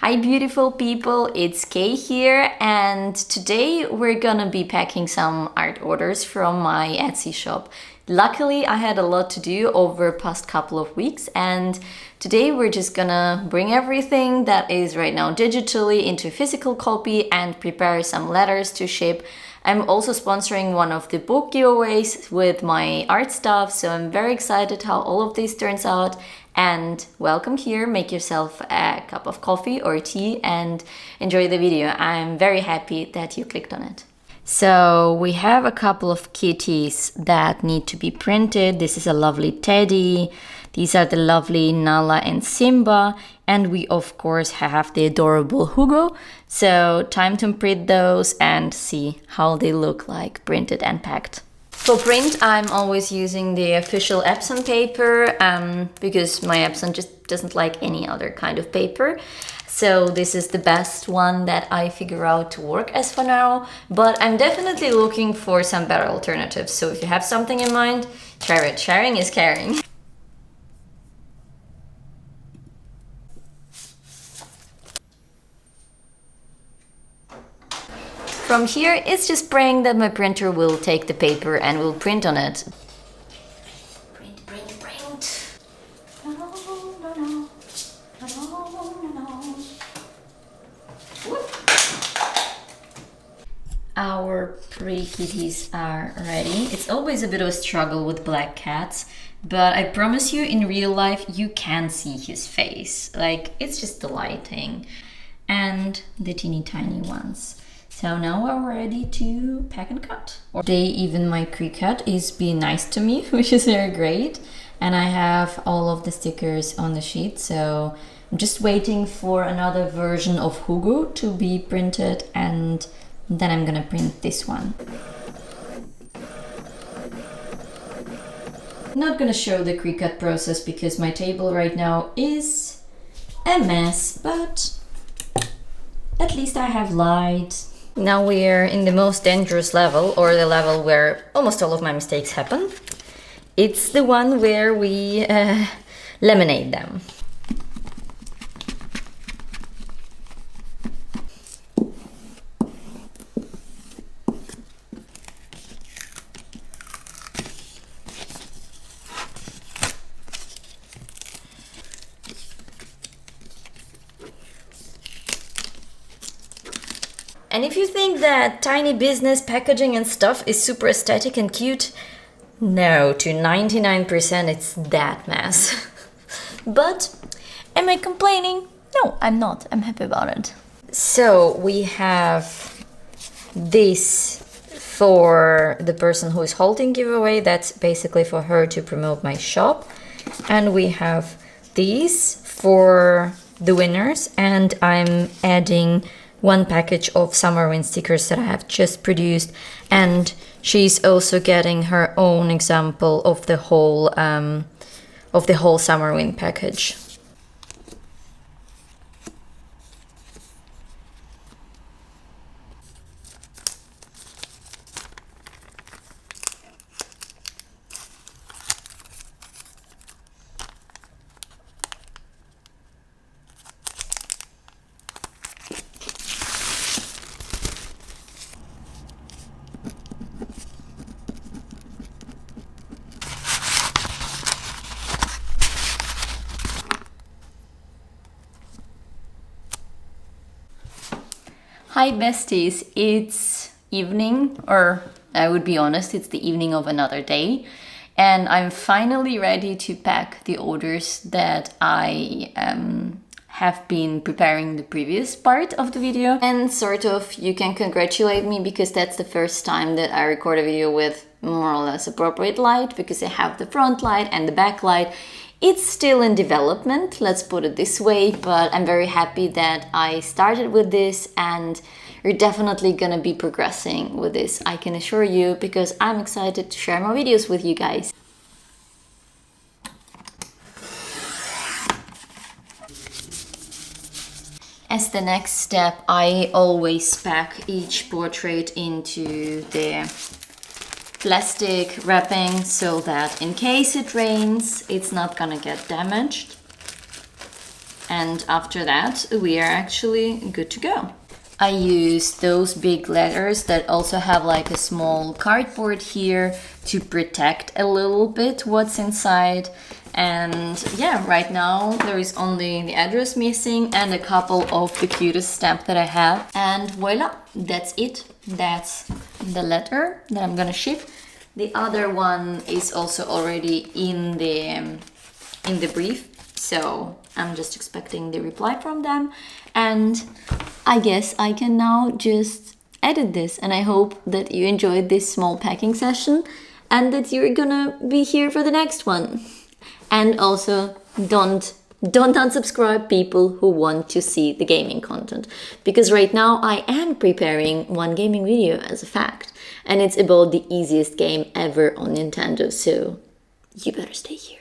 Hi beautiful people, it's Kay here, and today we're gonna be packing some art orders from my Etsy shop. Luckily I had a lot to do over past couple of weeks, and today we're just gonna bring everything that is right now digitally into physical copy and prepare some letters to ship. I'm also sponsoring one of the book giveaways with my art stuff, so I'm very excited how all of this turns out. And welcome here, make yourself a cup of coffee or tea and enjoy the video. I'm very happy that you clicked on it. So we have a couple of kitties that need to be printed. This is a lovely teddy. These are the lovely Nala and Simba. And we of course have the adorable Hugo. So time to print those and see how they look like printed and packed. For print, I'm always using the official Epson paper because my Epson just doesn't like any other kind of paper. So this is the best one that I figure out to work as for now, but I'm definitely looking for some better alternatives. So if you have something in mind, share it. Sharing is caring. From here, it's just praying that my printer will take the paper and will print on it. Print, print, print. No, no, no, no, no, no. Whoop. Our pretty kitties are ready. It's always a bit of a struggle with black cats, but I promise you in real life you can see his face. Like, it's just the lighting. And the teeny tiny ones. So now we're ready to pack and cut. Today even my Cricut is being nice to me, which is very great. And I have all of the stickers on the sheet, so I'm just waiting for another version of Hugo to be printed, and then I'm gonna print this one. I'm not gonna show the Cricut process because my table right now is a mess, but at least I have light. Now we're in the most dangerous level, or the level where almost all of my mistakes happen. It's the one where we laminate them. And if you think that tiny business packaging and stuff is super aesthetic and cute, no, to 99% it's that mess. But am I complaining? No, I'm not. I'm happy about it. So we have this for the person who is holding giveaway. That's basically for her to promote my shop. And we have these for the winners, and I'm adding one package of summer wind stickers that I have just produced, and she's also getting her own example of the whole summer wind package. Hi besties, it's evening, or I would be honest, it's the evening of another day, and I'm finally ready to pack the orders that I have been preparing the previous part of the video. And sort of, you can congratulate me because that's the first time that I record a video with more or less appropriate light, because I have the front light and the back light. It's still in development, let's put it this way, but I'm very happy that I started with this, and you're definitely gonna be progressing with this, I can assure you, because I'm excited to share more videos with you guys. As the next step, I always pack each portrait into the plastic wrapping so that in case it rains, it's not gonna get damaged. And after that, we are actually good to go. I use those big letters that also have like a small cardboard here to protect a little bit what's inside. And yeah, right now there is only the address missing and a couple of the cutest stamps that I have. And voila, that's it. That's the letter that I'm gonna ship. The other one is also already in the brief, so I'm just expecting the reply from them. And I guess I can now just edit this, and I hope that you enjoyed this small packing session and that you're gonna be here for the next one. And also don't unsubscribe people who want to see the gaming content, because right now I am preparing one gaming video as a fact, and it's about the easiest game ever on Nintendo, so you better stay here.